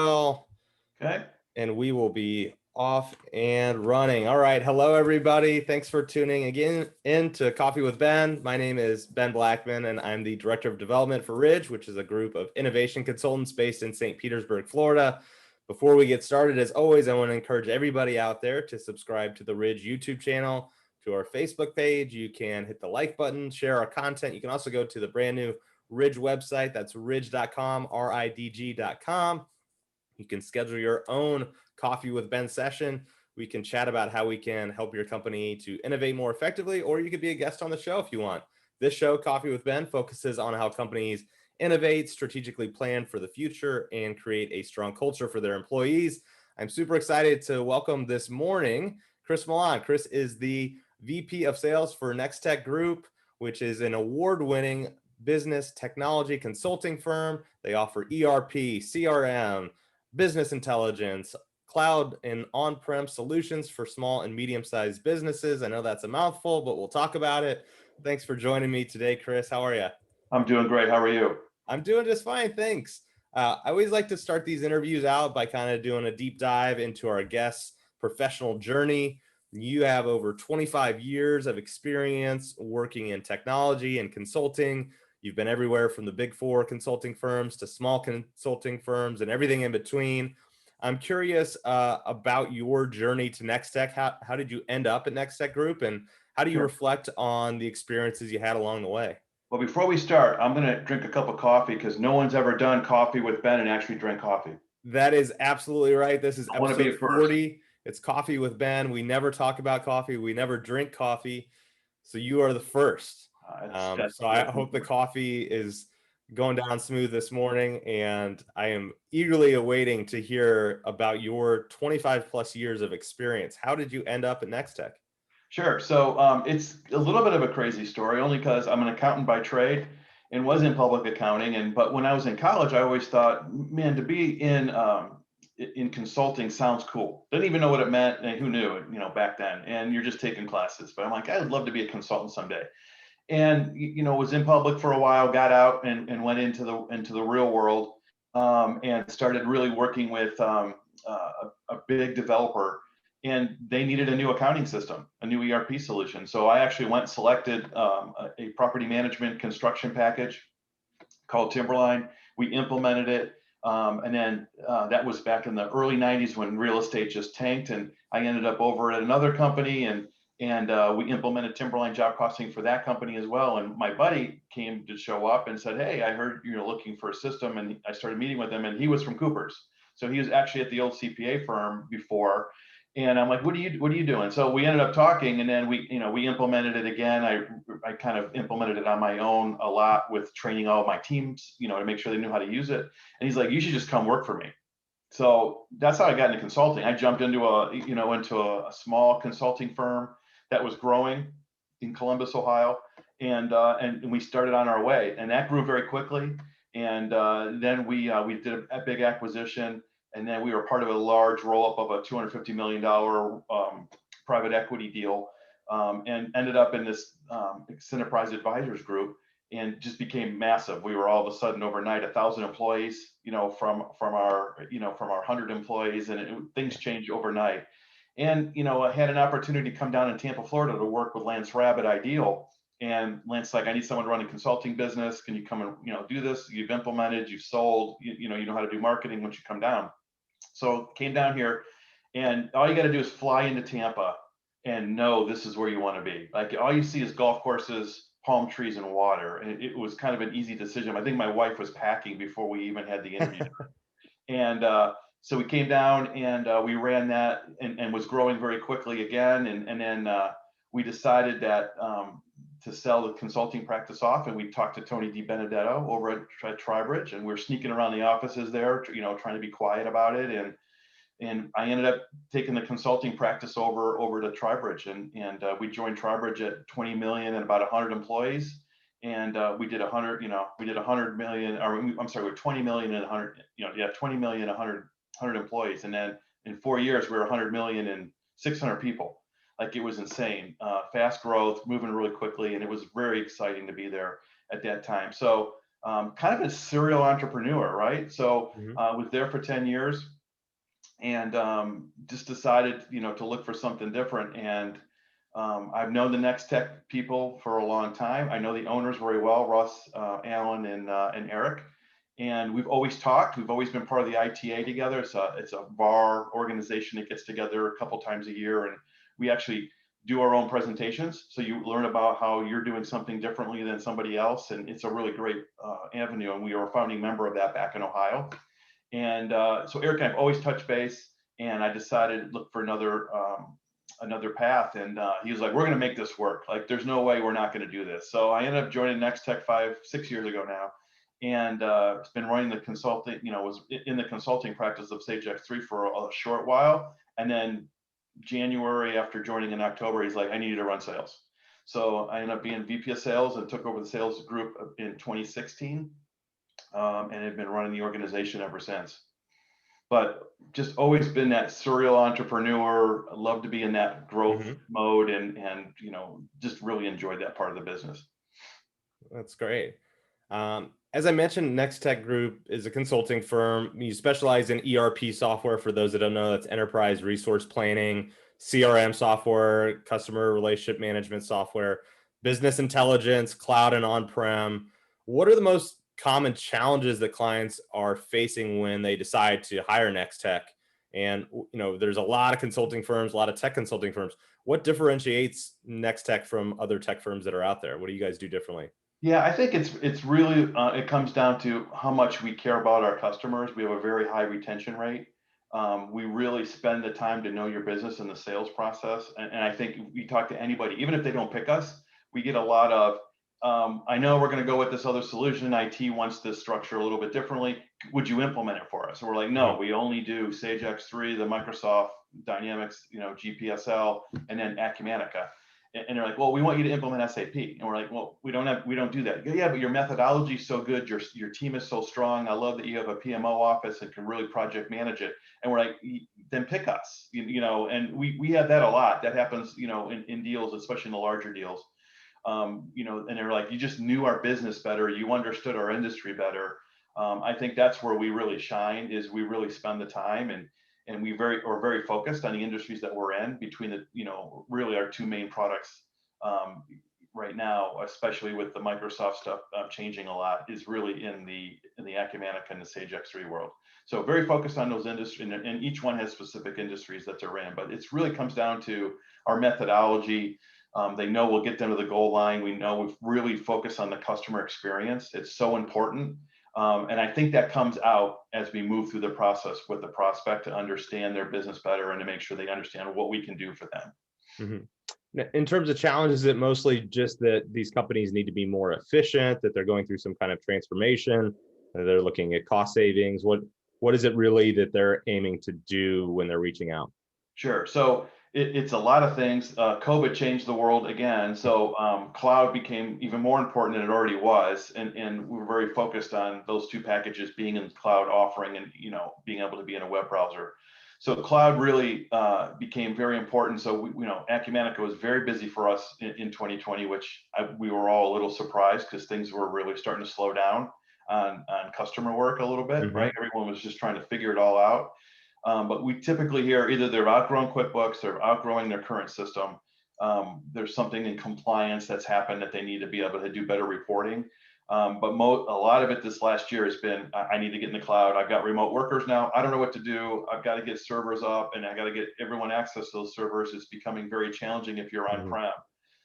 Well, Okay. and we will be off and running. All right. Hello, everybody. Thanks for tuning again into Coffee with Ben. My name is Ben Blackman, and I'm the Director of Development for Ridge, which is a group of innovation consultants based in St. Petersburg, Florida. Before we get started, as always, I want to encourage everybody out there to subscribe to the Ridge YouTube channel, to our Facebook page. You can hit the like button, share our content. You can also go to the brand new Ridge website. That's ridge.com, RIDG.com. You can schedule your own Coffee with Ben session. We can chat about how we can help your company to innovate more effectively, or you could be a guest on the show if you want. This show, Coffee with Ben, focuses on how companies innovate, strategically plan for the future, and create a strong culture for their employees. I'm super excited to welcome this morning Chris Milan. Chris is the VP of Sales for NexTec Group, which is an award-winning business technology consulting firm. They offer ERP, CRM, business intelligence, cloud and on-prem solutions for small and medium-sized businesses. I know that's a mouthful, but we'll talk about it. Thanks for joining me today, Chris. How are you? I'm doing great. How are you? I'm doing just fine, thanks. I always like to start these interviews out by kind of doing a deep dive into our guests' professional journey. You have over 25 years of experience working in technology and consulting. You've been everywhere from the big four consulting firms to small consulting firms and everything in between. I'm curious about your journey to NexTec. How did you end up at NexTec Group, and how do you Sure. reflect on the experiences you had along the way? Well, before we start, I'm going to drink a cup of coffee because no one's ever done coffee with Ben and actually drank coffee. That is absolutely right. This is I want to be episode a first. 40. It's Coffee with Ben. We never talk about coffee. We never drink coffee. So you are the first. So I That's hope the important. coffee is going down smooth this morning. And I am eagerly awaiting to hear about your 25 plus years of experience. How did you end up at NexTech? Sure. So it's a little bit of a crazy story, only because I'm an accountant by trade and was in public accounting. But when I was in college, I always thought, man, to be in consulting sounds cool. Didn't even know what it meant, and who knew it, back then. And you're just taking classes. But I'm like, I'd love to be a consultant someday. And was in public for a while, got out and went into the real world, and started really working with a big developer, and they needed a new accounting system, a new ERP solution. So I actually went and selected a property management construction package called Timberline. We implemented it. And then that was back in the early 90s when real estate just tanked. And I ended up over at another company, and we implemented Timberline job costing for that company as well. And my buddy came to show up and said, "Hey, I heard you're looking for a system." And I started meeting with him, and he was from Cooper's. So he was actually at the old CPA firm before. And I'm like, what are you doing? So we ended up talking, and then we implemented it again. I kind of implemented it on my own a lot with training all of my teams, to make sure they knew how to use it. And he's like, you should just come work for me. So that's how I got into consulting. I jumped into a small consulting firm that was growing in Columbus, Ohio, and we started on our way, and that grew very quickly. And then we did a big acquisition, and then we were part of a large roll up of a $250 million private equity deal, and ended up in this enterprise advisors group, and just became massive. We were all of a sudden overnight 1,000 employees, from our 100 employees, and things changed overnight. And I had an opportunity to come down in Tampa, Florida, to work with Lance Rabb, Ideal. And Lance like, I need someone to run a consulting business. Can you come and do this? You've implemented, you've sold, you know how to do marketing once you come down. So came down here, and all you got to do is fly into Tampa and know this is where you want to be. Like, all you see is golf courses, palm trees, and water. And it was kind of an easy decision. I think my wife was packing before we even had the interview. And so we came down, and we ran that, and was growing very quickly again. And then we decided that to sell the consulting practice off, and we talked to Tony DiBenedetto over at Tribridge, and we were sneaking around the offices there, trying to be quiet about it. And I ended up taking the consulting practice over to Tribridge, and we joined Tribridge at 20 million and about 100 employees. And we did 100 million, or I'm sorry, we're 20 million and 100, 20 million, 100 employees. And then in 4 years, we were 100 million and 600 people. Like, it was insane, fast growth, moving really quickly. And it was very exciting to be there at that time. So kind of a serial entrepreneur, right? So Mhm. was there for 10 years and just decided, to look for something different. And I've known the NexTec people for a long time. I know the owners very well, Russ, Alan, and Eric. And we've always talked. We've always been part of the ITA together. It's a VAR organization that gets together a couple times a year, and we actually do our own presentations. So you learn about how you're doing something differently than somebody else, and it's a really great avenue. And we were a founding member of that back in Ohio. And so Eric and I've always touched base, and I decided to look for another path. And he was like, "We're going to make this work. Like, there's no way we're not going to do this." So I ended up joining NexTec 5-6 years ago now, and it's been running the consulting. Was in the consulting practice of Sage X3 for a short while, and then January, after joining in October, he's like, "I need you to run sales." So I ended up being VP of sales and took over the sales group in 2016, and have been running the organization ever since. But just always been that serial entrepreneur. I love to be in that growth Mhm. mode, and just really enjoyed that part of the business. That's great. As I mentioned, NexTec Group is a consulting firm. You specialize in ERP software. For those that don't know, that's enterprise resource planning, CRM software, customer relationship management software, business intelligence, cloud and on-prem. What are the most common challenges that clients are facing when they decide to hire NexTec? And there's a lot of consulting firms, a lot of tech consulting firms. What differentiates NexTec from other tech firms that are out there? What do you guys do differently? Yeah, I think it's really it comes down to how much we care about our customers. We have a very high retention rate. We really spend the time to know your business in the sales process, and I think we talk to anybody, even if they don't pick us, we get a lot of. I know we're going to go with this other solution. IT wants this structure a little bit differently. Would you implement it for us? And we're like, no, Mhm. we only do Sage X3, the Microsoft Dynamics, GPSL, and then Acumatica. And they're like, well, we want you to implement SAP. And we're like, well, we don't do that. Yeah, but your methodology is so good. Your team is so strong. I love that you have a PMO office and can really project manage it. And we're like, then pick us, and we have that a lot. That happens, in deals, especially in the larger deals. And they're like, you just knew our business better. You understood our industry better. I think that's where we really shine, is we really spend the time, and we are very focused on the industries that we're in, between the, really our two main products right now, especially with the Microsoft stuff changing a lot, is really in the Acumatica and the Sage X3 world. So very focused on those industries, and each one has specific industries that they're in, but it's really comes down to our methodology. They know we'll get them to the goal line. We know we've really focused on the customer experience. It's so important. And I think that comes out as we move through the process with the prospect, to understand their business better and to make sure they understand what we can do for them. Mhm. In terms of challenges, is it mostly just that these companies need to be more efficient, that they're going through some kind of transformation, that they're looking at cost savings? What is it really that they're aiming to do when they're reaching out? Sure. So it's a lot of things. COVID changed the world again. So cloud became even more important than it already was. And we were very focused on those two packages being in the cloud offering, and being able to be in a web browser. So cloud really became very important. So Acumatica was very busy for us in 2020, which we were all a little surprised, because things were really starting to slow down on customer work a little bit, Hmm. right? Everyone was just trying to figure it all out. But we typically hear either they're outgrowing QuickBooks, they're outgrowing their current system. There's something in compliance that's happened that they need to be able to do better reporting. But a lot of it this last year has been, I need to get in the cloud. I've got remote workers now. I don't know what to do. I've got to get servers up, and I got to get everyone access to those servers. It's becoming very challenging if you're Hmm. on-prem.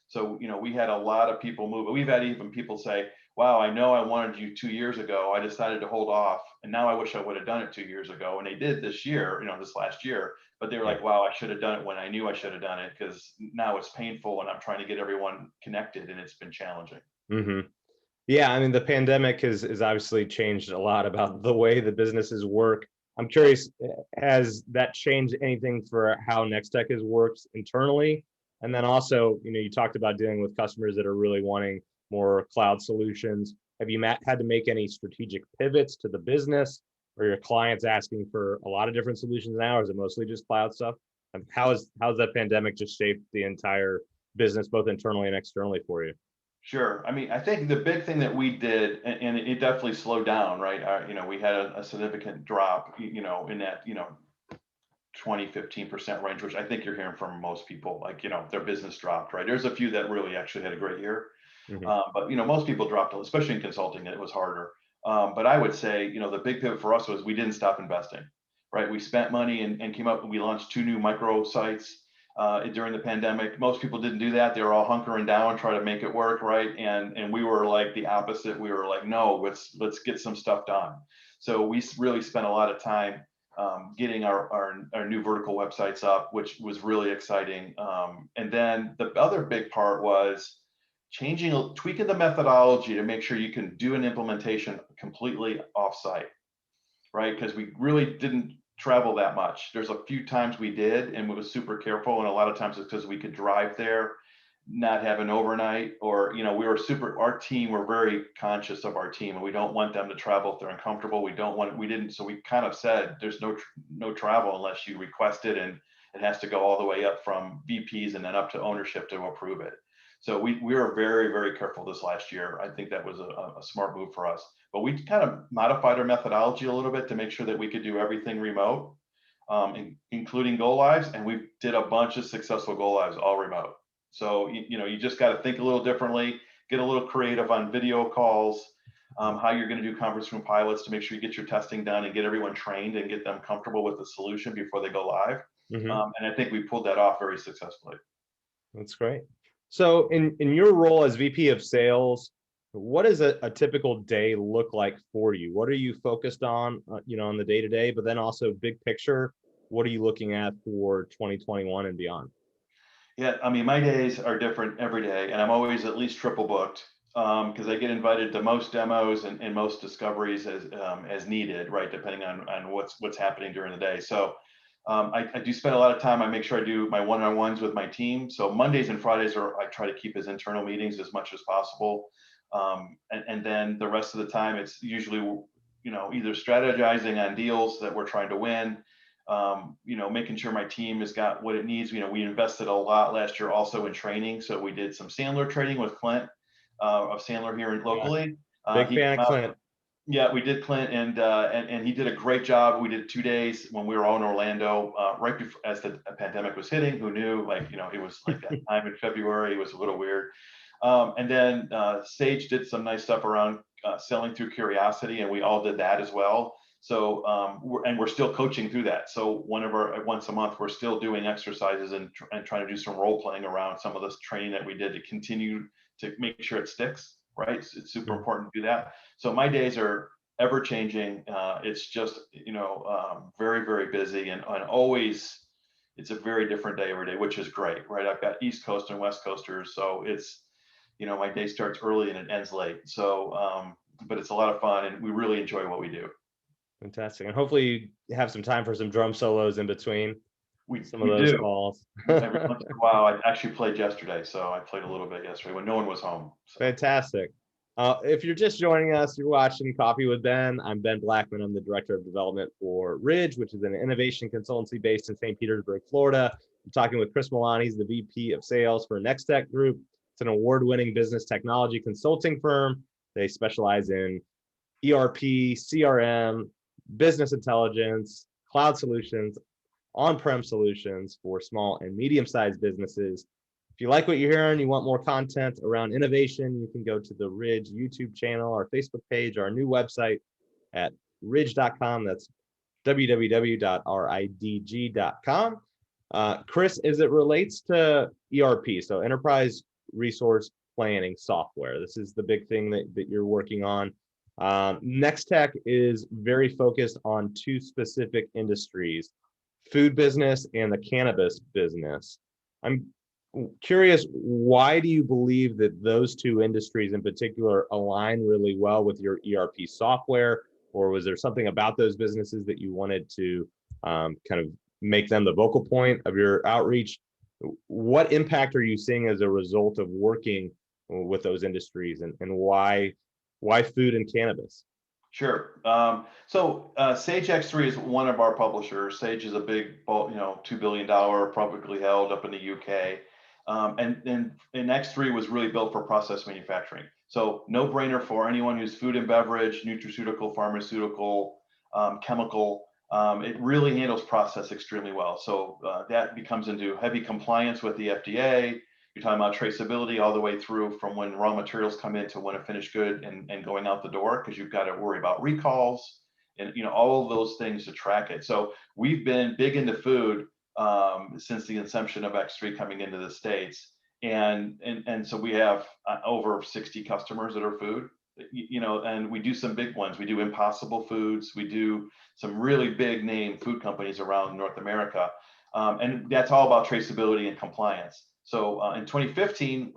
So, we had a lot of people move. We've had even people say, wow, I know I wanted you 2 years ago. I decided to hold off, and now I wish I would have done it 2 years ago. And they did this year, this last year, but they were Yeah. like, wow, I should have done it when I knew I should have done it, because now it's painful and I'm trying to get everyone connected, and it's been challenging. Hmm. Yeah, I mean, the pandemic has obviously changed a lot about the way the businesses work. I'm curious, has that changed anything for how NexTech has worked internally? And then also, you talked about dealing with customers that are really wanting more cloud solutions. Have you had to make any strategic pivots to the business, or your clients asking for a lot of different solutions now, or is it mostly just cloud stuff? And how's that pandemic just shaped the entire business, both internally and externally, for you? Sure. I mean, I think the big thing that we did, and it definitely slowed down, right? We had a significant drop, in that, 20-15% range, which I think you're hearing from most people, like, their business dropped, right? There's a few that really actually had a great year. Mhm. But most people dropped, especially in consulting, it was harder. But I would say, the big pivot for us was we didn't stop investing, right? We spent money and came up and we launched 2 new micro sites during the pandemic. Most people didn't do that. They were all hunkering down, trying to make it work, right? And we were like the opposite. We were like, no, let's get some stuff done. So we really spent a lot of time getting our new vertical websites up, which was really exciting. And then the other big part was tweaking the methodology to make sure you can do an implementation completely offsite, right? Because we really didn't travel that much. There's a few times we did, and we was super careful, and a lot of times it's because we could drive there, not have an overnight, or our team, we're very conscious of our team, and we don't want them to travel if they're uncomfortable. We didn't, so we kind of said there's no travel unless you request it, and it has to go all the way up from VPs and then up to ownership to approve it. So we were very, very careful this last year. I think that was a smart move for us. But we kind of modified our methodology a little bit to make sure that we could do everything remote, including go lives. And we did a bunch of successful go lives all remote. So, you just got to think a little differently, get a little creative on video calls, how you're going to do conference room pilots to make sure you get your testing done and get everyone trained and get them comfortable with the solution before they go live. Mhm. And I think we pulled that off very successfully. That's great. So in your role as VP of sales, what does a typical day look like for you? What are you focused on, on the day to day, but then also big picture, what are you looking at for 2021 and beyond? Yeah, I mean, my days are different every day, and I'm always at least triple booked because I get invited to most demos and most discoveries as needed, right? Depending on what's happening during the day. So I do spend a lot of time. I make sure I do my one-on-ones with my team. So Mondays and Fridays I try to keep as internal meetings as much as possible, and then the rest of the time it's usually either strategizing on deals that we're trying to win, making sure my team has got what it needs. We invested a lot last year also in training. So we did some Sandler training with Clint of Sandler here Yeah, locally. big He fan came of out. Clint. Yeah, we did Clint, and he did a great job. We did 2 days when we were all in Orlando, right before as the pandemic was hitting. Who knew? Like, it was like that time in February. It was a little weird. And then Sage did some nice stuff around selling through curiosity, and we all did that as well. So we're still coaching through that. So once a month, we're still doing exercises and trying to do some role playing around some of this training that we did to continue to make sure it sticks. Right, it's super Mhm. important to do that. So my days are ever changing. It's just very, very busy, and always it's a very different day every day, which is great. Right, I've got East Coast and West Coasters, so it's my day starts early and it ends late. So but it's a lot of fun, and we really enjoy what we do. Fantastic. And hopefully you have some time for some drum solos in between We some of we those do calls. every once in a while. I actually played yesterday, so I played a little bit yesterday when no one was home. So Fantastic. If you're just joining us, you're watching Coffee with Ben. I'm Ben Blackman. I'm the Director of Development for Ridge, which is an innovation consultancy based in St. Petersburg, Florida. I'm talking with Chris Milan. He's the VP of Sales for NexTec Group. It's an award-winning business technology consulting firm. They specialize in ERP, CRM, business intelligence, cloud solutions, on-prem solutions for small and medium-sized businesses. If you like what you're hearing, you want more content around innovation, you can go to the Ridge YouTube channel, our Facebook page, our new website at ridge.com. That's www.ridg.com. Chris, as it relates to ERP, so enterprise resource planning software, this is the big thing that you're working on. NexTec is very focused on two specific industries, food business and the cannabis business. I'm curious, why do you believe that those two industries in particular align really well with your ERP software? Or was there something about those businesses that you wanted to kind of make them the vocal point of your outreach? What impact are you seeing as a result of working with those industries, and why food and cannabis? sure. So Sage X3 is one of our publishers. Sage is a big, $2 billion publicly held up in the UK. And X3 was really built for process manufacturing. So no brainer for anyone who's food and beverage, nutraceutical, pharmaceutical, chemical. It really handles process extremely well. So that becomes into heavy compliance with the FDA. You're talking about traceability all the way through from when raw materials come in to when a finished good and going out the door, because you've got to worry about recalls and all of those things to track it. So we've been big into food since the inception of X3 coming into the States. And so we have over 60 customers that are food, and we do some big ones. We do Impossible Foods. We do some really big name food companies around North America. And that's all about traceability and compliance. So in 2015,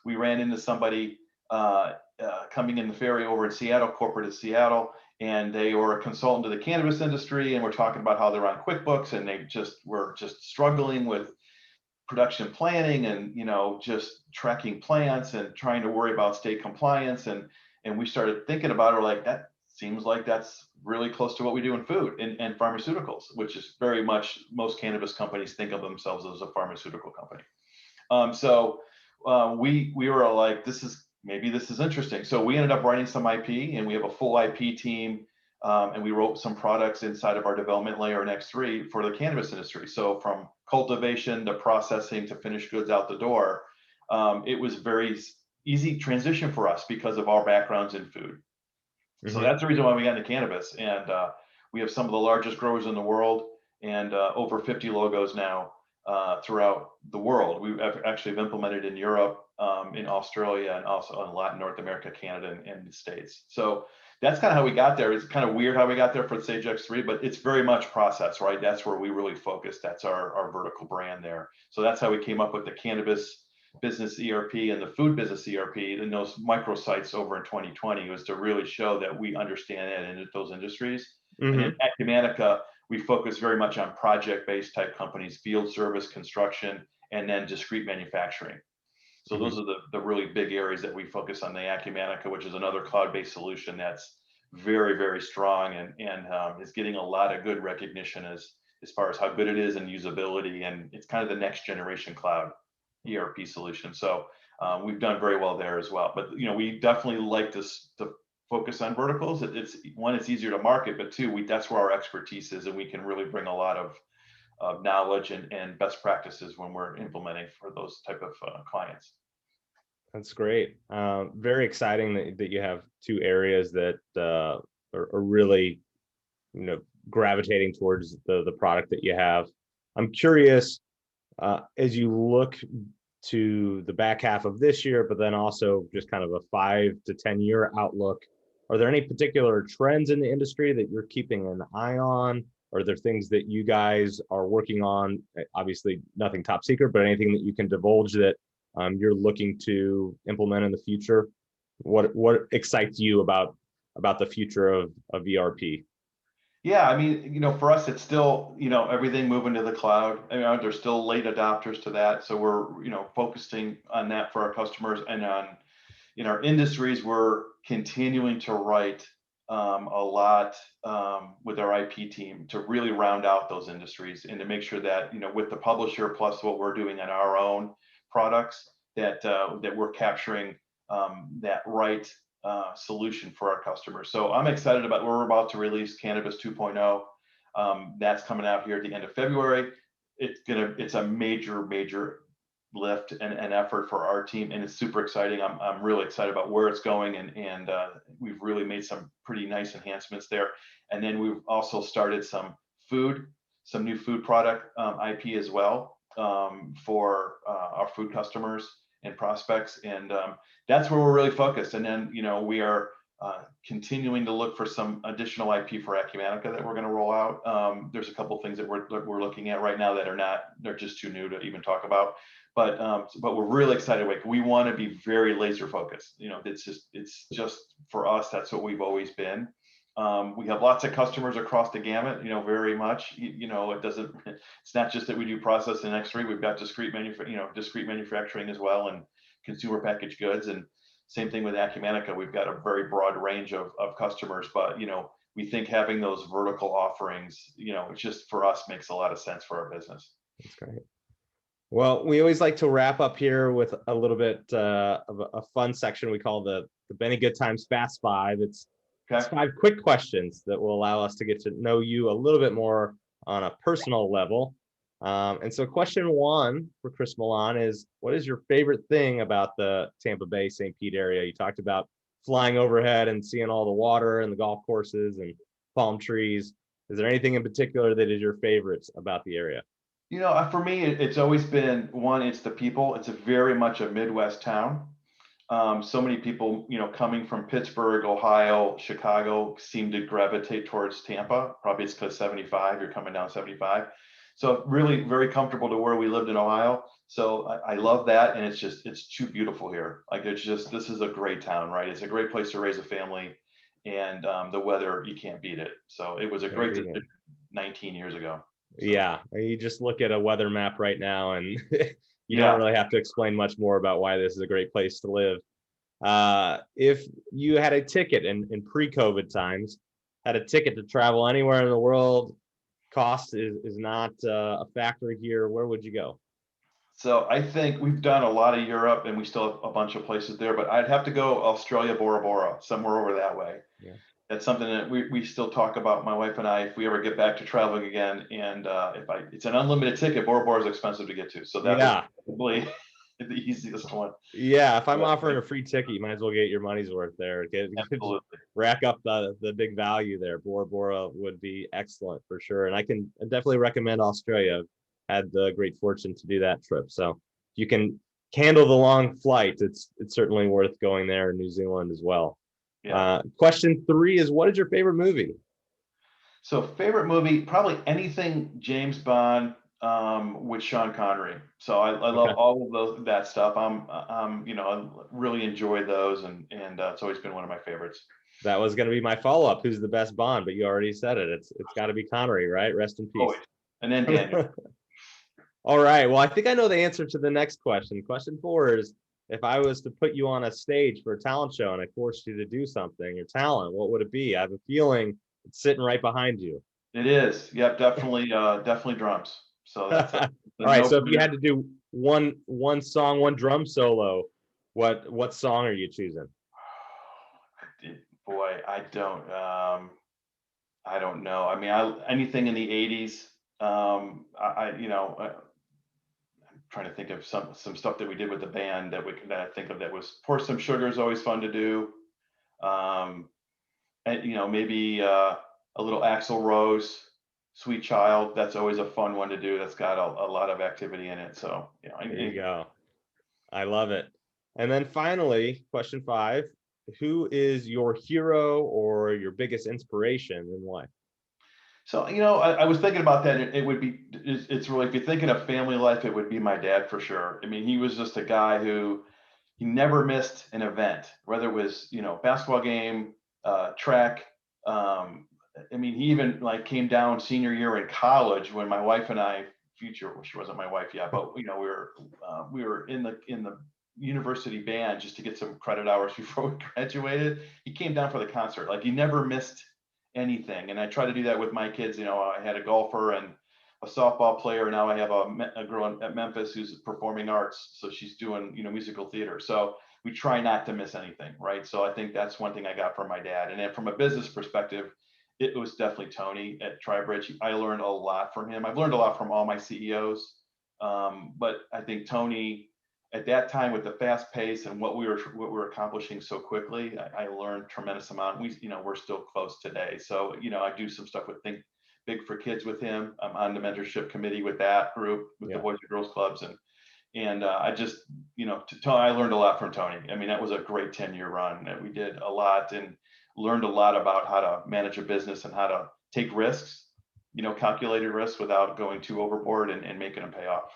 we ran into somebody coming in the ferry over in Seattle, corporate in Seattle, and they were a consultant to the cannabis industry, and we're talking about how they're on QuickBooks, and they were struggling with production planning and just tracking plants and trying to worry about state compliance. And we started thinking about it, like, that seems like that's really close to what we do in food and pharmaceuticals, which is very much, most cannabis companies think of themselves as a pharmaceutical company. So we were like, maybe this is interesting. So we ended up writing some IP, and we have a full IP team, and we wrote some products inside of our development layer in X3 for the cannabis industry. So from cultivation to processing to finished goods out the door, it was very easy transition for us because of our backgrounds in food. So that's the reason why we got into cannabis. And we have some of the largest growers in the world, and over 50 logos now throughout the world. We've actually implemented in Europe, in Australia, and also in Latin North America, Canada, and the States. So that's kind of how we got there. It's kind of weird how we got there for Sage X3, but it's very much process, right? That's where we really focus. That's our vertical brand there. So that's how we came up with the cannabis business ERP and the food business ERP and those microsites over in 2020, was to really show that we understand it in those industries. And in Acumatica, we focus very much on project-based type companies, field service, construction, and then discrete manufacturing. So those are the really big areas that we focus on. The Acumatica, which is another cloud-based solution that's very, very strong and is getting a lot of good recognition as far as how good it is in usability. And it's kind of the next generation cloud ERP solution. So we've done very well there as well. But we definitely like to focus on verticals. It's one, it's easier to market, but two, that's where our expertise is, and we can really bring a lot of knowledge and best practices when we're implementing for those type of clients. That's great. Very exciting that you have two areas that are really, gravitating towards the product that you have. I'm curious, as you look to the back half of this year, but then also just kind of a 5 to 10 year outlook, are there any particular trends in the industry that you're keeping an eye on? Are there things that you guys are working on? Obviously, nothing top secret, but anything that you can divulge that you're looking to implement in the future? What excites you about the future of ERP? Yeah, I mean, for us, it's still, everything moving to the cloud. I mean, there's still late adopters to that. So we're, focusing on that for our customers, and in our industries, we're continuing to write a lot with our IP team to really round out those industries and to make sure that, with the publisher plus what we're doing on our own products, that we're capturing that right solution for our customers. So I'm excited about, we're about to release Cannabis 2.0. That's coming out here at the end of February. It's a major lift and effort for our team, and it's super exciting. I'm really excited about where it's going, and we've really made some pretty nice enhancements there. And then we've also started some new food product IP as well for our food customers and prospects, and that's where we're really focused. And then we are continuing to look for some additional IP for Acumatica that we're going to roll out. There's a couple things that we're looking at right now that they're just too new to even talk about. But we're really excited. We want to be very laser focused. It's just for us, that's what we've always been. We have lots of customers across the gamut, very much. It's not just that we do process in X3. We've got discrete manufacturing as well, and consumer packaged goods. And same thing with Acumatica. We've got a very broad range of customers, but we think having those vertical offerings, it just for us makes a lot of sense for our business. That's great. Well, we always like to wrap up here with a little bit of a fun section we call the Benny Good Times Fast Five. It's Okay. 5 quick questions that will allow us to get to know you a little bit more on a personal level. And so, question one for Chris Milan is: what is your favorite thing about the Tampa Bay St. Pete area? You talked about flying overhead and seeing all the water and the golf courses and palm trees. Is there anything in particular that is your favorite about the area? For me, it's always been one, it's the people. It's a very much a Midwest town. So many people, coming from Pittsburgh, Ohio, Chicago, seem to gravitate towards Tampa. Probably it's because 75, you're coming down 75. So really very comfortable to where we lived in Ohio. So I love that. And it's too beautiful here. Like this is a great town, right? It's a great place to raise a family. And the weather, you can't beat it. So it was a great decision 19 years ago. So, Yeah, you just look at a weather map right now, and you don't yeah. really have to explain much more about why this is a great place to live. If you had a ticket in pre-COVID times, had a ticket to travel anywhere in the world, cost is not a factor here. Where would you go? So I think we've done a lot of Europe and we still have a bunch of places there, but I'd have to go Australia, Bora Bora, somewhere over that way. Yeah. That's something that we still talk about, my wife and I, if we ever get back to traveling again. And it's an unlimited ticket, Bora Bora is expensive to get to. So that would Yeah. probably the easiest one. Yeah, if I'm But offering a free ticket, you might as well get your money's worth there. absolutely. Rack up the big value there. Bora Bora would be excellent for sure, and I can definitely recommend Australia. I've had the great fortune to do that trip, so if you can handle the long flight, it's certainly worth going there. New Zealand as well. Yeah. Question three is: what is your favorite movie? So favorite movie, probably anything James Bond with Sean Connery. So I love Okay, all of that stuff. I really enjoy those, and it's always been one of my favorites. that was going to be my follow up. Who's the best Bond? But you already said it. It's got to be Connery, right? Rest in peace. Always. And then Daniel. All right. Well, I think I know the answer to the next question. Question four is: if I was to put you on a stage for a talent show and I forced you to do something, your talent, what would it be? I have a feeling it's sitting right behind you. It is. Yep, definitely drums. So that's All a right. no So if you brainer. had to do one song, one drum solo, what song are you choosing? Boy, I don't know. I mean, anything in the 80s. I'm trying to think of some stuff that we did with the band that I think of that was Pour Some Sugar is always fun to do. Um, and maybe a little Axl Rose, Sweet Child. That's always a fun one to do. That's got a lot of activity in it. So There you go. I love it. And then finally, question five: who is your hero or your biggest inspiration and why? so I was thinking about that. It would be it's really, if you're thinking of family life, it would be my dad for sure. I mean, he was just a guy who he never missed an event, whether it was basketball game, track. I mean, he even like came down senior year in college when my wife and I, future, well, she wasn't my wife yet, but we were in the university band just to get some credit hours before we graduated. He came down for the concert. Like he never missed anything. And I try to do that with my kids. I had a golfer and a softball player. Now I have a girl at Memphis who's performing arts. So she's doing, musical theater. So we try not to miss anything. Right. So I think that's one thing I got from my dad. And then from a business perspective, it was definitely Tony at TriBridge. I learned a lot from him. I've learned a lot from all my CEOs. But I think Tony, at that time, with the fast pace and what we were accomplishing so quickly, I learned tremendous amount. We're still close today. So I do some stuff with Think Big for Kids with him. I'm on the mentorship committee with that group, with the Yeah. Boys and Girls Clubs, and I just I learned a lot from Tony. I mean, that was a great 10-year run that we did a lot and learned a lot about how to manage a business and how to take risks, calculated risks without going too overboard and making them pay off.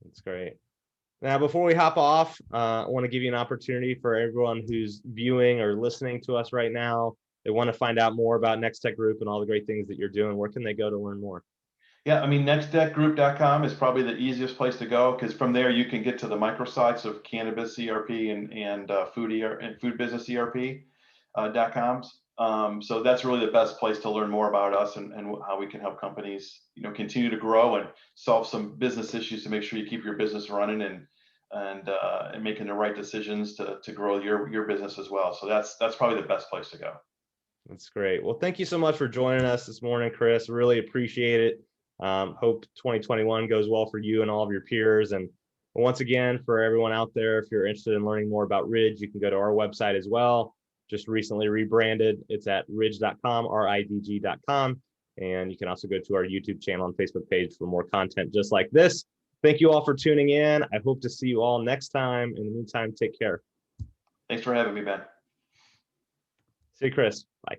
That's great. Now, before we hop off, I want to give you an opportunity for everyone who's viewing or listening to us right now. They want to find out more about NexTec Group and all the great things that you're doing. Where can they go to learn more? Yeah, I mean, nextecgroup.com is probably the easiest place to go because from there you can get to the microsites of cannabis ERP and food business ERP .coms. So that's really the best place to learn more about us and how we can help companies, continue to grow and solve some business issues to make sure you keep your business running and making the right decisions to grow your business as well. So that's probably the best place to go. That's great. Well, thank you so much for joining us this morning, Chris. Really appreciate it. Hope 2021 goes well for you and all of your peers. And once again, for everyone out there, if you're interested in learning more about Ridge, you can go to our website as well. Just recently rebranded. It's at ridge.com, ridg.com. And you can also go to our YouTube channel and Facebook page for more content just like this. Thank you all for tuning in. I hope to see you all next time. In the meantime, take care. Thanks for having me, Ben. See you, Chris. Bye.